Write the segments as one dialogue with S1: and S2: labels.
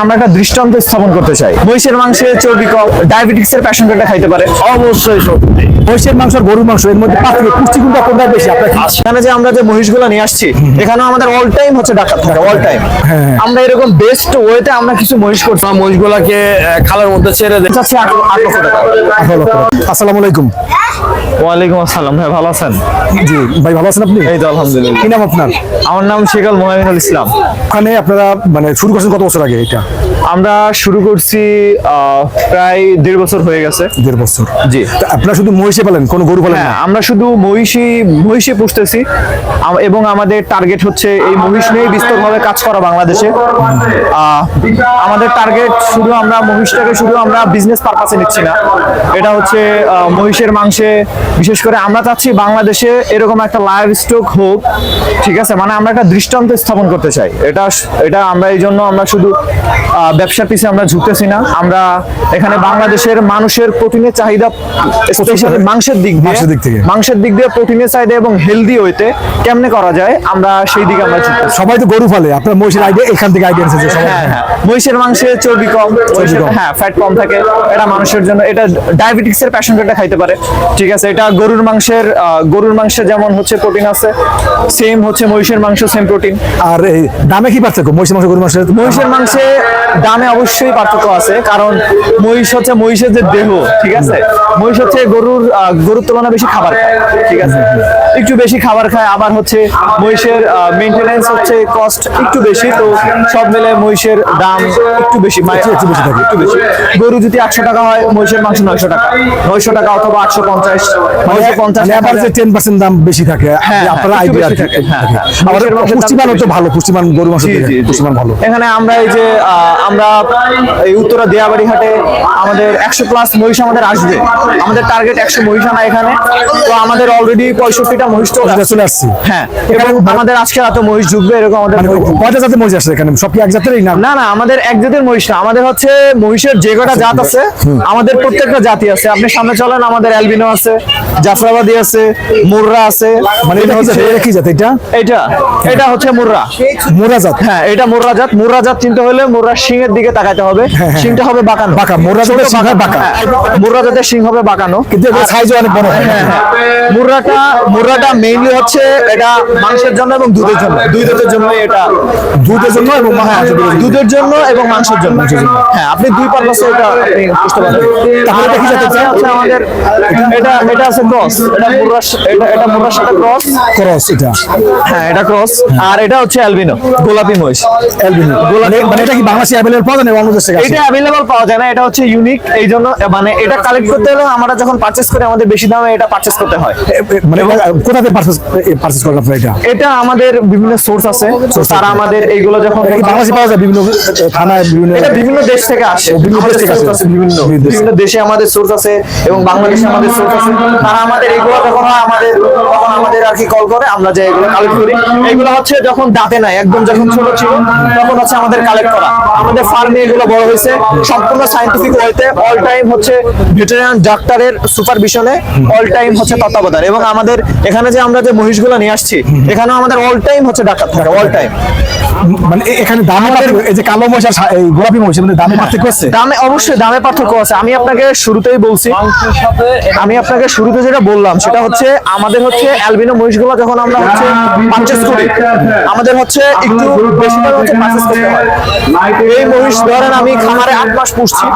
S1: আমরা একটা দৃষ্টান্ত স্থাপন করতে চাই। মহিষের মাংসে চর্বি কম, ডায়াবেটিক্স এর পেশেন্টরা খাইতে পারে।
S2: অবশ্যই সত্যি।
S3: মহিষের মাংস আর গরুর মাংস এর মধ্যে পার্থক্য পুষ্টিগুণটা কোনটা বেশি? আপনার
S1: এখানে যে আমরা যে মহিষগুলো নিয়ে আসছি, এখানেও আমাদের অল টাইম হচ্ছে ডাক্তার থাকে, অল টাইম।
S3: হ্যাঁ।
S1: আমরা এরকম বেস্ট ওয়েতে আমরা কিছু মহিষ করছি।
S2: মহিষগুলাকে খালের মধ্যে ছেড়ে দেয়।
S1: চাচ্ছি 8 লক্ষ টাকা।
S3: আসসালামু আলাইকুম।
S1: ওয়ালাইকুম আসসালাম, ভাই ভালো আছেন?
S3: জি ভাই, ভালো আছেন আপনি?
S1: এই তো আলহামদুলিল্লাহ।
S3: কি নাম আপনার?
S1: আমার নাম শেখাল মোহামিনুল ইসলাম।
S3: ওখানে আপনারা মানে শুরু করছেন কত বছর আগে এটা?
S1: আমরা শুরু করছি প্রায় 1.5 বছর হয়ে গেছে।
S3: 1.5 বছর।
S1: জি।
S3: তা আপনারা শুধু মহিষে পালেন, কোনো গরু পালেন
S1: হ্যাঁ,
S3: না?
S1: আমরা শুধু মহিষে পুষতেছি এবং আমাদের টার্গেট হচ্ছে এই মহিষ নিয়ে বিস্তরভাবে কাজ করা বাংলাদেশে। আমাদের টার্গেট শুধু আমরা মহিষটাকে শুধু আমরা বিজনেস পারপাসে নিচ্ছি না। এটা হচ্ছে মহিষের মাংসে বিশেষ করে আমরা চাচ্ছি বাংলাদেশে এরকম একটা লাইভ স্টক হোক, ঠিক আছে? মানে আমরা একটা দৃষ্টান্ত স্থাপন করতে চাই। এটা আমরা এই জন্য আমরা শুধু ব্যবসার পিছে আমরা ঝুঁকতেছি না। আমরা এখানে বাংলাদেশের মানুষের প্রোটিনের চাহিদা, স্পেশালি মাংসের দিক দিয়ে প্রোটিনের চাহিদা এবং হেলদি হইতে কেমনে করা যায়, আমরা সেই দিকে আমরা ঝুঁকতেছি।
S3: সবাই তো গরু পালে, আপনার মহিষের আইডিয়া এখান থেকে আইডিয়া এসেছে সবাই।
S1: হ্যাঁ, মহিষের মাংসে চর্বি কম, হ্যাঁ ফ্যাট কম থাকে, এটা মানুষের জন্য, এটা ডায়াবেটিক্স এর পেশেন্টরা খাইতে পারে, ঠিক আছে? এটা গরুর মাংসে যেমন হচ্ছে প্রোটিন আছে, সেম হচ্ছে মহিষের মাংস, সেম প্রোটিন।
S3: আর এই দামে কি পার্থক্য মহিষের মাংস গরুর মাংসের?
S1: মহিষের মাংসে দামে অবশ্যই পার্থক্য আছে, কারণ মহিষের যে দেহ, ঠিক আছে? মহিষ হচ্ছে গরুর তুলনায় বেশি খাবার খায়, ঠিক আছে? একটু বেশি খাবার খায়, আবার হচ্ছে মহিষের মেইনটেনেন্স হচ্ছে কস্ট একটু বেশি, তো সব মিলে মহিষের দাম একটু বেশি
S3: একটু বেশি থাকে।
S1: একটু বেশি। গরু যদি 800 টাকা হয়, মহিষের মাংস 900 টাকা, 900 টাকা অথবা 850, 950
S3: এভারেজে 10% দাম বেশি থাকে।
S1: হ্যাঁ,
S3: আপনারা
S1: একটু
S3: আইডিয়া
S1: বেশি থাকে। হ্যাঁ, হ্যাঁ।
S3: আমাদের
S1: মহিষের মাংসের দাম
S3: পুষ্টিমান
S1: একটু
S3: তো ভালো, পুষ্টিমান গরু মাংস থেকে পুষ্টিমান ভালো।
S1: এখানে আমরা এই যে আমরা এই উত্তরা দিয়াবাড়ি হাটে আমাদের 100+ মহিষ আমাদের আসবে। আমাদের টার্গেট 100 মহিষ আনা এখানে। তো আমাদের অলরেডি 65টা মহিষ
S3: চলে আসছে।
S1: হ্যাঁ, এবং আমাদের আজকে রাতে মহিষ ঢুকবে, এরকম আমাদের
S3: কয়টা জাতের মহিষ আসছে এখানে? সব কি এক জাতেরই না?
S1: না, আমাদের এক জাতের মহিষ না, আমাদের হচ্ছে মহিষের যে কটা জাত আছে, আমাদের প্রত্যেকটা জাতি আছে। আপনি সামনে চলেন, আমাদের অ্যালবিনো আছে, জাফরাবাদী আছে, মুর্রা আছে।
S3: মানে এটা হচ্ছে কি জাত?
S1: এটা হচ্ছে মুর্রা
S3: জাত।
S1: হ্যাঁ, এটা মুর্রা জাত চিনতে হলে মুর্রা সিংহের দিকে তাকাতে হবে। সিংটা হবে বাঁকানো।
S3: মুর্রা জাতের সিং হয় বাঁকা।
S1: মুর্রা জাতের সিং হবে বাঁকানো,
S3: কিন্তু এর সাইজ অনেক বড় হয়।
S1: মুর্রাটা মেইনলি হচ্ছে এটা মাংসের জন্য এবং দুধের জন্য, দুই জাতের জন্য। এটা
S3: দুধের জন্য এবং
S1: দুধের জন্য এবং মাংসের জন্য। হ্যাঁ, আপনি দুই পারপাসে এটা আপনি বুঝতে পারবেন।
S3: তাহলে এটা কি জাতের?
S1: হচ্ছে আমাদের এটা আছে ক্রস, এটা মুর্রার সাথে ক্রস
S3: এটা।
S1: হ্যাঁ, এটা ক্রস। আর এটা হচ্ছে অ্যালবিনো, গোলাপি মহিষ।
S3: অ্যালবিনো মানে এটা কি বাংলাদেশে अवेलेबल পাওয়া যায় না অন্য দেশে?
S1: এটা अवेलेबल পাওয়া যায় না, এটা হচ্ছে ইউনিক। এই জন্য মানে এটা কালেক্ট করতে হলে আমরা যখন পারচেজ করি, আমাদের বেশি দামে এটা পারচেজ করতে হয়।
S3: মানে কোথা থেকে পারচেজ করেন আপনারা এটা?
S1: এটা আমাদের বিভিন্ন সোর্স আছে, তারা আমাদের এইগুলো যখন
S3: বাংলাদেশে পাওয়া যায় বিভিন্ন থানায়,
S1: এটা বিভিন্ন দেশ থেকে আসে, বিভিন্ন দেশে আমাদের সোর্স আছে এবং বাংলাদেশে আমাদের সোর্স আছে। তারা আমাদের এইগুলো যখন হয়, আমাদের আর কি কল করে, আমরা যে এগুলো কালেক্ট করি। এগুলো হচ্ছে যখন দাঁতে নাই, একদম যখন ছোট ছিল, তখন হচ্ছে আমাদের কালেক্ট করা। আমাদের ফার্মে এগুলো বড় হয়েছে সম্পূর্ণ সায়েন্টিফিক ওয়েতে, অল টাইম হচ্ছে ভেটেরিনারি ডাক্তারের সুপারভিশনে, অল টাইম হচ্ছে তত্ত্বাবধান। এবং আমাদের এখানে যে আমরা যে মহিষগুলো নিয়ে আসছি, এখানেও আমাদের অল টাইম হচ্ছে ডাক্তার থাকে, অল টাইম।
S3: মানে এখানে দাম, এই যে কালো মহিষ আর এই গোলাপি মহিষ, মানে দামে পার্থক্য আছে?
S1: দামে অবশ্যই দামে পার্থক্য আছে। আমি আপনাকে শুরুতেই বলছি, যেটা বললাম সেটা হচ্ছে আমাদের হচ্ছে অ্যালবিনো মহিষগুলো যখন আমরা হচ্ছে পারচেজ করি, আমাদের হচ্ছে একটু বেশি টাকা হচ্ছে পারচেজ করতে হয়। এই মহিষ ধরেন আমি খামারে 8 মাস পুষছি,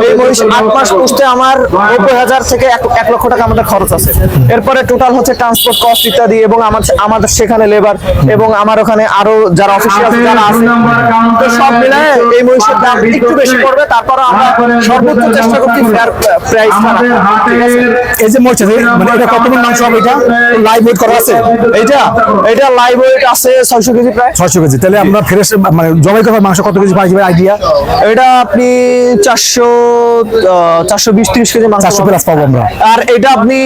S1: এই মহিষ 8 মাস পুষতে আমার 90,000 থেকে 1 লক্ষ টাকা আমাদের খরচ আছে। এরপরে টোটাল হচ্ছে ট্রান্সপোর্ট কস্ট ইত্যাদি, এবং আমাদের সেখানে লেবার এবং আমার ওখানে আরো যারা অফিসিয়াল যারা আছে, তো সব মিলায় এই মহিষের দাম একটু বেশি পড়বে। তারপর আমরা সর্বোচ্চ চেষ্টা করছি ফেয়ার প্রাইস।
S3: এই যে মহিষ মানে এটা কত মণ মাংস হবে? এটা লাইভ ওয়েট করা আছে?
S1: এটা লাইভ ওয়েট আছে 600 কেজি, প্রায়
S3: 600 কেজি। তাহলে আমরা ফ্রেশ মানে জবাই করা মাংস কত কেজি পাই যাবে আইডিয়া?
S1: এটা আপনি 420-30 কেজি মাংস
S3: 400+ পাবো আমরা।
S1: আর এটা আপনি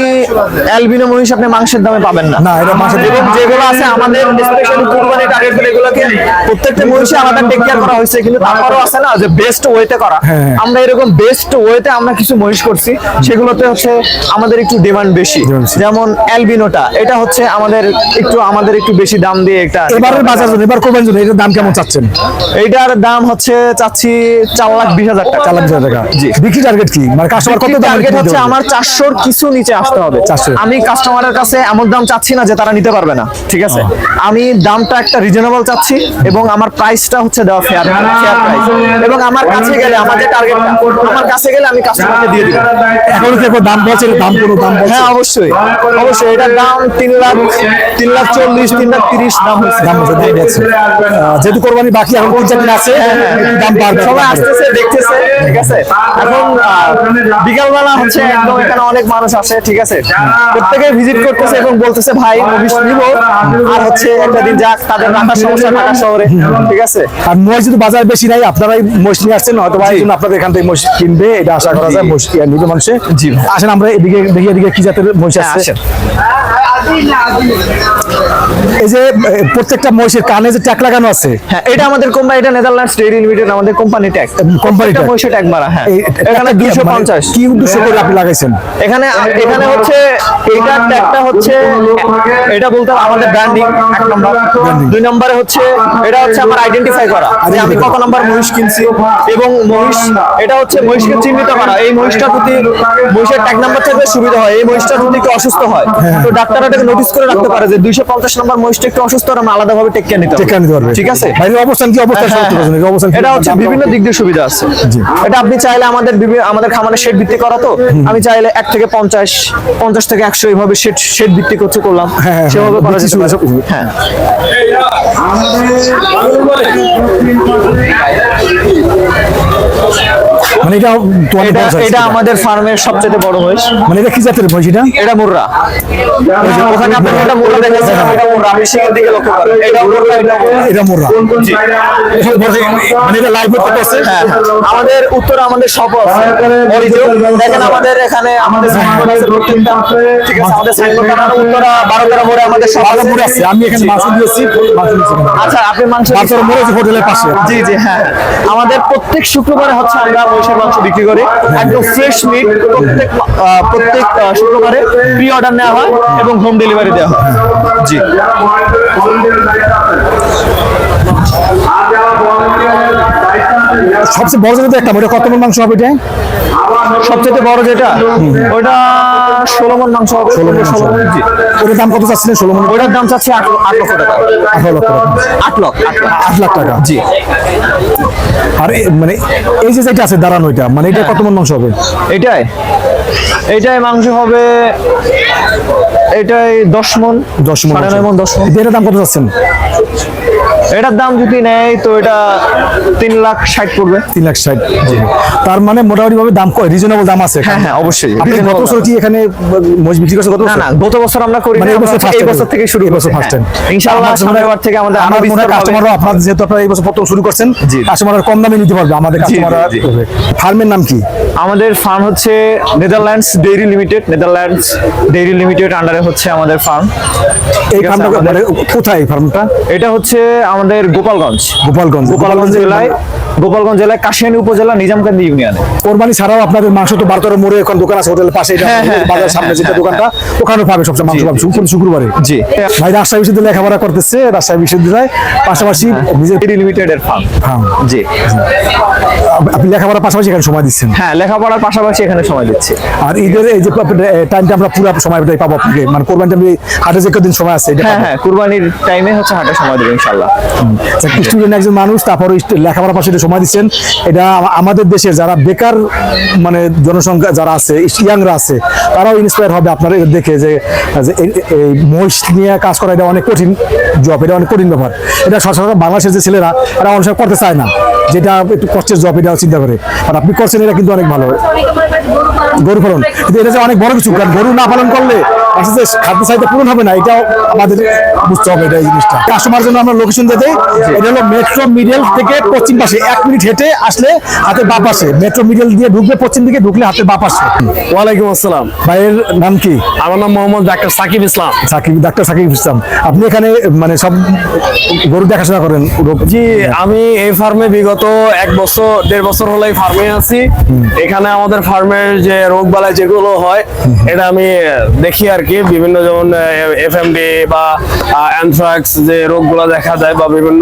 S1: অ্যালবিনো মহিষ আপনি মাংসের দামে পাবেন না।
S3: না, এটা মাংসের
S1: এবং যেগুলো আছে আমাদের স্পেশালি কুরবানি টার্গেট করে, এগুলোকে প্রত্যেকটা মহিষে আলাদা টেক কেয়ার করা হয়েছে, কিন্তু তারপরও আছে না যে বেস্ট ওয়েতে করা। আমরা এরকম বেস্ট ওয়েতে আমরা কিছু মহিষ করছি, সেগুলোতে হচ্ছে আমাদের একটু ডিমান্ড বেশি। যেমন অ্যালবিনোটা, এটা হচ্ছে আমাদের একটু বেশি দাম দিয়ে একটা
S3: এবারের বাজার জন্য, এবার কোরবানির জন্য এটার দাম কেমন চাচ্ছেন?
S1: এইটার দাম দাম হচ্ছে চাচ্ছি 4,20,000 টাকা।
S3: 4,20,000 টাকা।
S1: জি।
S3: বিক্রি টার্গেট কি, মানে কাস্টমার কত দাম
S1: টার্গেট হচ্ছে আমার 400-র কিছু নিচে আসতে হবে।
S3: 400
S1: আমি কাস্টমারের কাছে এমন দাম চাচ্ছি না যে তারা নিতে পারবে না, ঠিক আছে? আমি দামটা একটা রিজনেবল চাচ্ছি এবং আমার প্রাইসটা হচ্ছে দেওয়া ফেয়ার প্রাইস, এবং আমার কাছে গেলে আমার যে টার্গেটটা, আমার কাছে গেলে আমি কাস্টমারকে দিয়ে দিব।
S3: এখন কি এখন দাম বলছে, দাম কোনো দাম বলছে?
S1: হ্যাঁ অবশ্যই অবশ্যই, এটার দাম 3,40,000, 3,30,000 দাম হচ্ছে।
S3: দাম বলছে, দাম বলছে। যেহেতু কোরবানি বাকি, এখন 3-4 দিন আছে, একটু দাম বাড়বে।
S1: সবাই আসতেছে, দেখতেছে, ঠিক আছে? এখন বিকালবেলা হচ্ছে একদম এখানে অনেক মানুষ আসে, ঠিক আছে? প্রত্যেকে ভিজিট করতেছে এবং বলতেছে ভাই মহিষ নিব, আর হচ্ছে একটা দিন যাক, তাদের রাখার সমস্যা ঢাকা শহরে, ঠিক আছে?
S3: আর মহিষ যদি বাজার বেশি নাই, আপনারাই মহিষ নিয়ে আসছেন, হয়তো এই জন্য আপনাদের এখান থেকে মহিষ কিনবে, এটা আশা করা যায়। মহিষ নিবে মানুষে।
S1: জি।
S3: আসেন আমরা এদিকে দেখি, এদিকে কি জাতের মহিষ
S1: হ্যাঁ,
S3: আছে।
S1: আসেন।
S3: এই যে প্রত্যেকটা মহিষের কানে যে ট্যাগ লাগানো আছে,
S1: হ্যাঁ, এটা আমাদের কোম্পানি, এটা নেদারল্যান্ডস ডেইরি লিমিটেড, আমাদের কোম্পানি ট্যাগ।
S3: Company tag।
S1: মহিষের ট্যাগ মারা, হ্যাঁ।
S3: ট্যাগটা
S1: এখানে
S3: কি, মানে
S1: 250।
S3: কি উদ্দেশ্য করে আপনি লাগাইছেন?
S1: এখানে এখানে হচ্ছে এইটার ট্যাগটা হচ্ছে, এটা বলতে হবে আমাদের ব্র্যান্ডিং, 1 নম্বর। 2 নম্বরে হচ্ছে এটা হচ্ছে আমার আইডেন্টিফাই করা যে আমি কত নাম্বার মহিষ কিনছি, এবং মহিষ, এটা হচ্ছে মহিষকে চিহ্নিত করা। এই মহিষটা যদি মহিষের ট্যাগ নাম্বার থাকলে সুবিধা হয়। এই মহিষটা যদি একটু অসুস্থ হয়, তো ডাক্তাররা এটাকে নোটিস করে রাখতে পারে যে 250 নম্বর মহিষটা একটু অসুস্থ, আর আমরা আলাদাভাবে টেক কেয়ার নিতে হবে।
S3: টেক কেয়ার নিতে পারবে।
S1: ঠিক আছে?
S3: বাইরের অবস্থান কি অবস্থা?
S1: হ্যাঁ, হ্যাঁ।
S3: অবস্থান
S1: এটা হচ্ছে বিভিন্ন দিক দিয়ে সুবিধা আছে। এটা আপনি চাইলে আমাদের খামারের শেড ভিত্তি করা, তো আমি চাইলে 1 থেকে 50 থেকে 100 এইভাবে শেড ভিত্তি করলাম,
S3: হ্যাঁ,
S1: সেভাবে করা
S3: ভিত্তি
S1: যেতে পারে।
S3: সুবিধা।
S1: হ্যাঁ,
S3: মানে এটা তোমাদের
S1: এটা
S3: বড় size
S1: এটা
S3: এটা।
S1: আমাদের ফার্মের সবচেয়ে বড় মহিষ।
S3: মানে এটা কি জাতের মহিষ এটা?
S1: এটা মুর্রা। ওখানে আপনি ওটা মুর্রা দেখেছেন, এটা মুর্রা। আপনি সেখান দিকে লক্ষ্য করেন, এটা মুর্রা, এটা মুর্রা।
S3: এটা মোররা।
S1: জি।
S3: মানে এটা লাইভ করতে পারছে।
S1: হ্যাঁ, আমাদের উত্তরে আমাদের সব আছে। অরিজিনাল দেখেন আমাদের এখানে আমাদের সাইনবোর্ড আছে প্রত্যেকটা, ঠিক আছে? আমাদের সাইনবোর্ড বানানো উত্তরা 12 মোড়ে আমাদের সব
S3: ভালো
S1: আছে।
S3: মোড় আছে, আমি এখানে মাছ দিয়েছি, মাছ দিয়েছি।
S1: আচ্ছা, আপনি মাংস
S3: মাছের মোড় আছে হোটেলের পাশে।
S1: জি জি, হ্যাঁ। আমাদের প্রত্যেক শুক্রবারে হচ্ছে আমরা মহিষের মাংস বিক্রি করি, একদম ফ্রেশ মিট। প্রত্যেক শুক্রবারে প্রি অর্ডার নেওয়া হয় এবং হোম ডেলিভারি দেওয়া হয়। জি।
S3: সবচেয়ে বড় যেটা একটা, ওটা কত মণ মাংস হবে এটা?
S1: সবচেয়ে বড় যেটা, ওটা 16 মণ মাংস হবে। 16 মণ। জি।
S3: ওটার দাম কত চাচ্ছিলেন? 16 মণ।
S1: ওটার দাম চাচ্ছি 8 লক্ষ টাকা।
S3: 18 লক্ষ টাকা।
S1: 8 লাখ।
S3: 8 লাখ টাকা।
S1: জি।
S3: আর মানে এই যে যেটা আছে দাঁড়ানো, এটা মানে এটা কত মণ মাংস হবে?
S1: এটাই মাংস হবে, এটাই 10 মণ।
S3: 10 মণ।
S1: 9.5 মণ, 10 মণ।
S3: এটার দাম কত চাচ্ছেন?
S1: এটার দাম যদি নেয় তো এটা 3,60,000 পড়বে।
S3: 3,60,000। তার মানে মোটামুটি ভাবে দাম রিজনেবল দাম আছে।
S1: হ্যাঁ, হ্যাঁ, অবশ্যই।
S3: আপনি গত
S1: Reasonable
S3: বছর কি এখানে মহিষ বিক্রি করছেন? গত
S1: না
S3: বছর?
S1: না, গত বছর আমরা করি
S3: মানে
S1: না,
S3: এই বছর
S1: আমরা এই বছর থেকে শুরু
S3: এই বছর
S1: করছি।
S3: ফার্স্ট
S1: হ্যাঁ।
S3: টাইম।
S1: ইনশাআল্লাহ সামনের বার থেকে আমাদের আরো বিস্তার হবে।
S3: কাস্টমাররা আপনার যেহেতু আপনারা এই বছর প্রথম শুরু করছেন,
S1: জি।
S3: কাস্টমাররা কম দামে নিতে পারবে আমাদের কাস্টমাররা।
S1: জি।
S3: ফার্মের নাম কি?
S1: আমাদের ফার্ম হচ্ছে Netherlands dairy limited. Netherlands dairy limited আন্ডারে হচ্ছে আমাদের ফার্ম।
S3: এই
S1: ঠিক আছে,
S3: ফার্মটা
S1: আমাদের-
S3: মানে কোথায় ফার্মটা?
S1: এটা হচ্ছে আমাদের গোপালগঞ্জ
S3: গোপালগঞ্জ
S1: জেলায় কাশিয়ানী উপজেলা নিজামকান্দি ইউনিয়নে।
S3: কোরবানি ছাড়াও আপনাদের মাংস তো 12 মোড়ে এখন দোকান আছে, হোটেলের পাশে, এটা
S1: হ্যাঁ, হ্যাঁ,
S3: বাজারের সামনে যেটা দোকানটা, ওখানেও পাবে সবসময় মাংস পাবে শুক্রবারে।
S1: জি।
S3: ভাই রাজশাহী বিশ্ববিদ্যালয়ে লেখাপড়া করতেছে, রাজশাহী বিশ্ববিদ্যালয় পাশাপাশি নিজের
S1: ডেইরি লিমিটেডের ফার্ম।
S3: ফার্ম।
S1: জি।
S3: আপনি লেখাপড়ার পাশাপাশি এখানে সময় দিচ্ছেন।
S1: হ্যাঁ, লেখাপড়ার পাশাপাশি এখানে সময় দিচ্ছি।
S3: আর ঈদের এই যে টাইমটা আমরা পুরো সময়টাই পাবো আপনাকে, মানে কোরবানি টাইমে হাটে যে কদিন সময় আছে এটা
S1: হ্যাঁ
S3: পাবো।
S1: হ্যাঁ, কুরবানির টাইমে হচ্ছে হাটে সময় দেবো ইনশাআল্লাহ।
S3: স্টুডেন্ট একজন মানুষ, তারপরে লেখাপড়ার পাশে এটা সময় দিচ্ছেন। এটা আমাদের দেশের যারা বেকার মানে জনসংখ্যা যারা আছে, ইয়াংরা আছে, তারাও ইন্সপায়ার হবে আপনারা দেখে যে এই মহিষ নিয়ে কাজ করা এটা অনেক কঠিন জব, এটা অনেক কঠিন ব্যাপার। এটা সচরাচর বাংলাদেশের যে ছেলেরা এরা অনেক সময় করতে চায় না, যেটা একটু কষ্টের জব, এটা চিন্তা করে। আর আপনি করছেন, এটা কিন্তু অনেক ভালো। গরু পালন কিন্তু এটা যে অনেক বড় কিছু, কারণ গরু না পালন করলে আসলে খাদ্য চাহিদা পূরণ হবে না, এটাও আমাদের বুঝতে হবে এটা এই জিনিসটা। কাস্টমার জন্য আমরা লোকেশন দিয়ে দেই, এটা হলো মেট্রো মিডল থেকে পশ্চিম পাশে 1 মিনিট হেঁটে আসলে হাতের বাঁ পাশে, মেট্রো মিডল দিয়ে ঢুকবে, পশ্চিম দিকে ঢুকলে হাতের বাঁ পাশে।
S2: ওয়ালাইকুম আসসালাম।
S3: ভাইয়ের নাম কি?
S2: আমার নাম মোহাম্মদ ডাক্তার সাকিব ইসলাম।
S3: ডাক্তার সাকিব ইসলাম। আপনি এখানে মানে সব গরু দেখাশোনা করেন?
S2: জি, আমি এই ফার্মে বিগত 1-1.5 বছর হলো এই ফার্মে আছি। এখানে আমাদের ফার্মের যে রোগ বালাই যেগুলো হয়, এটা আমি দেখি আর কি। কি বিভিন্ন যেমন এফএমডি বা অ্যানথ্রাক্স যে রোগগুলো দেখা যায় বা বিভিন্ন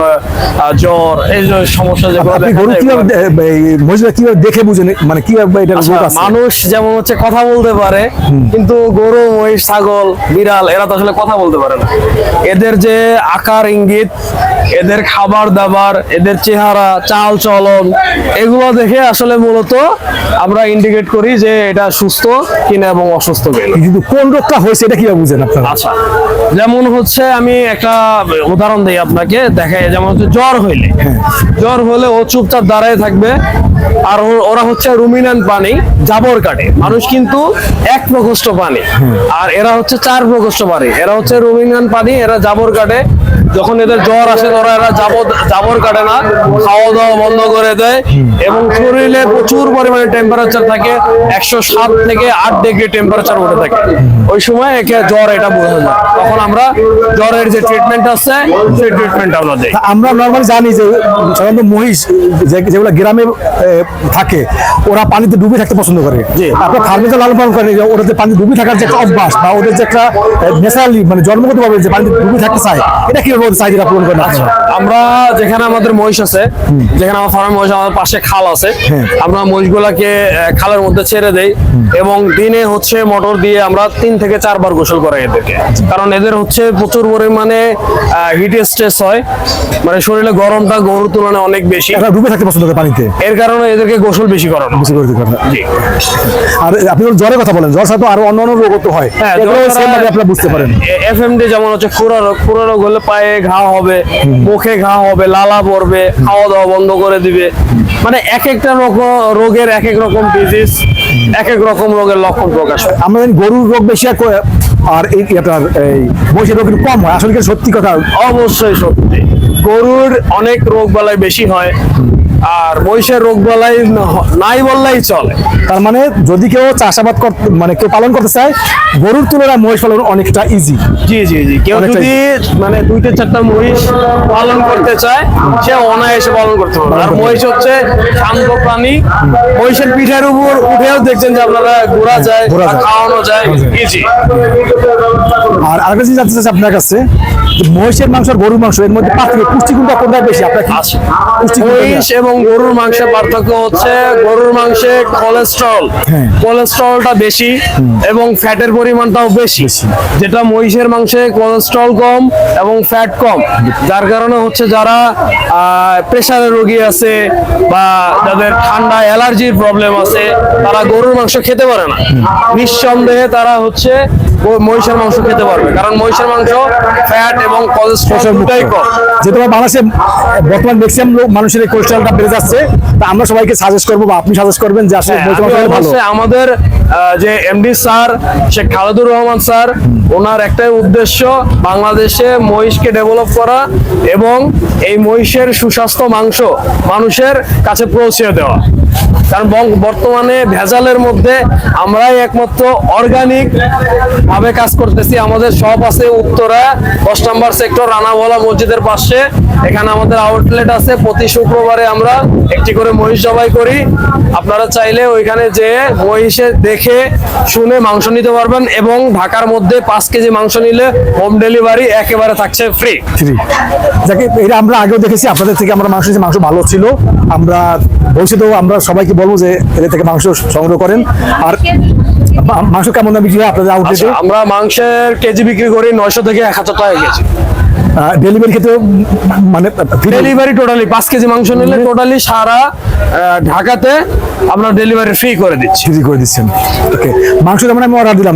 S2: জ্বর এই যে সমস্যা যেগুলো
S3: আপনি
S2: দেখা
S3: গরু
S2: যায়
S3: কিভাবে এই মহিষগুলো কিভাবে দেখে বুঝেন, মানে কিভাবে এটা রোগ আছে?
S2: মানুষ যেমন হচ্ছে কথা বলতে পারে, কিন্তু গরু, মহিষ, ছাগল, বিড়াল এরা তো আসলে কথা বলতে পারে না। এদের যে আকার ইঙ্গিত, এদের খাবার দাবার, এদের চেহারা, চাল চলন, এগুলো দেখে আসলে মূলত আমরা ইন্ডিকেট করি যে এটা সুস্থ কিনা এবং অসুস্থ কিনা।
S3: কিন্তু কোন রোগটা হয়েছে এটা কিভাবে বুঝেন আপনারা?
S2: আচ্ছা, যেমন হচ্ছে আমি একটা উদাহরণ দিই আপনাকে, দেখে যেমন হচ্ছে জ্বর হইলে, জ্বর হলে ও চুপচাপ দাঁড়ায় থাকবে, আর ওরা হচ্ছে রুমিনান্ট প্রাণী, জাবর কাটে। মানুষ কিন্তু এক প্রকোষ্ঠ প্রাণী, আর এরা হচ্ছে 4 প্রকোষ্ঠ প্রাণী। এরা হচ্ছে রুমিনান্ট প্রাণী, এরা জাবর কাটে। যখন এদের জ্বর আসে ওরা জাবর কাটে না, খাওয়া দাওয়া বন্ধ করে দেয়, এবং শরীরে প্রচুর পরিমাণে টেম্পারেচার থাকে, 107 থেকে 8 ডিগ্রি টেম্পারেচার উঠে থাকে। ওই সময় একে জ্বর এটা বোঝা যায়। তখন আমরা জ্বরের যে ট্রিটমেন্ট আছে সেই ট্রিটমেন্ট আমরা দিই।
S3: আমরা নর্মালি জানি যে সাধারণত মহিষ যেগুলো গ্রামে থাকে ওরা পানিতে ডুবে থাকতে পছন্দ করে।
S2: জি।
S3: আপনার ফার্মে যে লালন পালন করেন, ওরা যে পানিতে ডুবে থাকার যে একটা অভ্যাস বা ওদের যে একটা ন্যাচারালি মানে জন্মগতভাবে যে পানিতে ডুবে থাকতে চায়, এটা কিভাবে ওদের চাহিদা পূরণ করেন?
S2: আচ্ছা, আমরা যেখানে আমাদের মহিষ আছে, যেখানে আমার ফার্মে মহিষ, আমাদের পাশে খাল আছে, আমরা মহিষগুলাকে খালের মধ্যে ছেড়ে দেই, এবং দিনে হচ্ছে মোটর দিয়ে আমরা 3 থেকে 4 বার গোসল করাই এদেরকে। কারণ এদের হচ্ছে প্রচুর পরিমাণে হিট স্ট্রেস হয়, মানে শরীরে গরমটা গরুর তুলনায় অনেক বেশি,
S3: এরা ডুবে থাকতে পছন্দ করে পানিতে,
S2: এর কারণে এদেরকে গোসল বেশি করানো।
S3: বেশি করে দিতে পারে।
S2: জি।
S3: আর আপনি যখন জ্বরের কথা বলেন, জ্বর ছাড়া তো আরো অন্যান্য রোগও তো হয়,
S2: হ্যাঁ,
S3: এগুলো
S2: জ্বর
S3: same
S2: ছাড়া
S3: ভাবে আপনারা বুঝতে পারেন।
S2: এফএমডি যেমন হচ্ছে খুরা রোগ। খুরা রোগ হলে পায়ে ঘা হবে, মুখে ঘা হবে, লালা পড়বে, খাওয়া দাওয়া বন্ধ করে দিবে। মানে এক একটা রোগের এক এক রকম ডিজিজ, এক এক রকম রোগের লক্ষণ প্রকাশ হয়।
S3: আমরা জানি গরুর রোগ বেশি আর এই আপনার এই মহিষের রোগ একটু কম হয়, আসলে কি সত্যি কথা?
S2: অবশ্যই সত্যি, গরুর অনেক রোগ বালাই বেশি হয়, আর মহিষের রোগ বালাই নাই বললেই চলে।
S3: তার মানে যদি কেউ চাষাবাদ মানে কেউ পালন করতে চায়, গরুর তুলনায় মহিষ পালন অনেকটা ইজি।
S2: জি জি জি, কেউ
S3: অনেকটাই।
S2: যদি মানে 2-4টা মহিষ পালন করতে চায়, সে অনায়াসে পালন করতে পারবে। আর মহিষ হচ্ছে শান্ত প্রাণী, মহিষের পিঠের উপর উঠেও দেখছেন যে আপনারা ঘোরা যায়,
S3: ঘোরা যায়।
S2: খাওয়ানো যায়, ইজি।
S3: আর আরেকটা জিনিস জানতে চাচ্ছি আপনার কাছে, যে মহিষের মাংস আর গরুর মাংস এর মধ্যে পার্থক্য, পুষ্টিগুণটা কোনটা বেশি? আপনার কি
S2: আচ্ছা,
S3: পুষ্টিগুণ
S2: মহিষ এবং গরুর মাংসের পার্থক্য হচ্ছে গরুর মাংসে কোলেস্ট্রলটা বেশি এবং ফ্যাটের পরিমাণটাও বেশি, যেটা মহিষের মাংসে কোলেস্ট্রল কম এবং ফ্যাট কম, যার কারণে হচ্ছে যারা প্রেসারের রোগী আছে বা যাদের ঠান্ডা অ্যালার্জির প্রবলেম আছে, তারা গরুর মাংস খেতে পারে না। নিঃসন্দেহে তারা হচ্ছে মহিষের মাংস খেতে পারবে, কারণ মহিষের মাংস ফ্যাট এবং কোলেস্ট্রল দুটাই কম।
S3: যেটা বাংলাদেশে বর্তমান ম্যাক্সিমাম মানুষের এই কোলেস্ট্রলটা বেড়ে যাচ্ছে, তা আমরা সবাইকে সাজেস্ট করবো বা আপনি সাজেস্ট করবেন যে আসলে মহিষের মাংস খেলে ভালো।
S2: আমাদের যে MD sir Sheikh Khaledur Rahman sir, ওনার একটাই উদ্দেশ্য বাংলাদেশে মহিষকে ডেভেলপ করা এবং এই মহিষের সুস্বাস্থ্য মাংস মানুষের কাছে পৌঁছে দেওয়া। কারণ বর্তমানে ভেজালের মধ্যে আমরাই একমাত্র অর্গানিক ভাবে কাজ করতেছি। আমাদের শপ আছে উত্তরা 10 নম্বর সেক্টর, রানাওয়ালা মসজিদের পাশে। এখানে আমাদের আউটলেট আছে। প্রতি শুক্রবারে আমরা একটি করে মহিষ জবাই করি। আপনারা চাইলে ওইখানে যে মহিষে দেখে শুনে মাংস নিতে পারবেন, এবং ঢাকার মধ্যে 5 কেজি মাংস নিলে হোম ডেলিভারি একেবারে থাকছে ফ্রি।
S3: যাকে এটা আমরা আগেও দেখেছি, আপনাদের থেকে আমরা মাংস ভালো ছিল। আমরা ভবিষ্যতেও আমরা সবাইকে বলবো যে এদের থেকে মাংস সংগ্রহ করেন। আর মাংস কেমন দাম বিক্রি হয় আপনাদের আউটলেটে?
S2: আমরা মাংসের কেজি বিক্রি করি 900 থেকে 1000 টাকা কেজি।
S3: ডেলিভারি ক্ষেত্রে মানে
S2: ডেলিভারি টোটালি 5 কেজি মাংস নিলে টোটালি সারা ঢাকাতে আমরা ডেলিভারি ফ্রি করে দিচ্ছি।
S3: ফ্রি করে দিচ্ছেন। ওকে, মাংস যেমন আমি অর্ডার দিলাম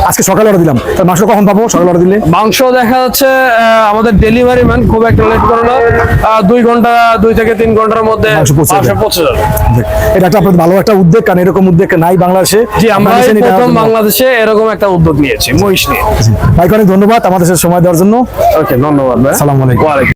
S3: আজকে সকালে অর্ডার দিলাম, তার মাংস কখন পাবো? সকালে অর্ডার দিলে
S2: মাংস দেখা যাচ্ছে আমাদের ডেলিভারি ম্যান খুব একটা লেট করে না, 2 থেকে 3 ঘন্টার মধ্যে
S3: মাংস পৌঁছে
S2: যাবে।
S3: এটা একটা আপনাদের ভালো একটা উদ্যোগ, কারণ এরকম উদ্যোগ নাই বাংলাদেশে।
S2: জি, আমরা
S3: বাংলাদেশে এটা
S2: প্রথম বাংলাদেশে এরকম একটা উদ্যোগ নিয়েছি মহিষ নিয়ে।
S3: ভাইকে অনেক ধন্যবাদ আমাদের সাথে সময় দেওয়ার জন্য।
S2: ওকে, ধন্যবাদ ভাই।
S3: আসসালামু আলাইকুম।
S2: ওয়ালাইকুম